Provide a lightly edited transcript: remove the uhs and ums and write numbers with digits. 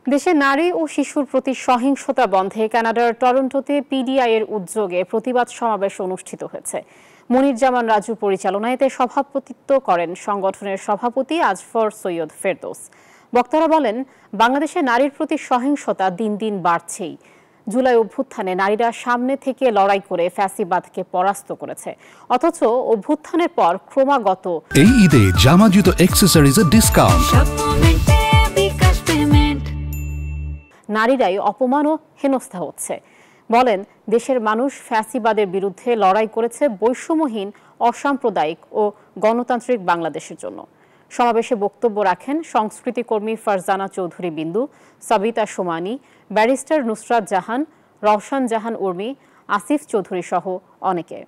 দেশে নারী ও শিশুর প্রতি সহিংসতা বন্ধে কানাডার টরন্টোতে পিডিআই এর উদ্যোগে প্রতিবাদ সমাবেশ অনুষ্ঠিত হয়েছে। মনির জামান রাজু পরিচালনায় এতে সভাপতিত্ব করেন সংগঠনের সভাপতি আজফর সৈয়দ ফেরদৌস। বক্তারা বলেন, বাংলাদেশে নারীর প্রতি সহিংসতা দিন দিন বাড়ছেই। জুলাই অভ্যুত্থানে নারীরা সামনে থেকে লড়াই করে ফ্যাসিবাদকে পরাস্ত করেছে, অথচ অভ্যুত্থানের পর ক্রমাগত এই ঈদে জামা জুতো অ্যাকসেসরিজের ডিসকাউন্ট। নারীরাই অপমান ও হেনস্থা হচ্ছে। বলেন, দেশের মানুষ ফ্যাসিবাদের বিরুদ্ধে লড়াই করেছে বৈষম্যহীন, অসাম্প্রদায়িক ও গণতান্ত্রিক বাংলাদেশের জন্য। সমাবেশে বক্তব্য রাখেন সংস্কৃতি কর্মী ফারজানা চৌধুরী বিন্দু, সাবিতা সোমানি, ব্যারিস্টার নুসরাত জাহান, রওশন জাহান উর্মি, আসিফ চৌধুরী সহ অনেকে।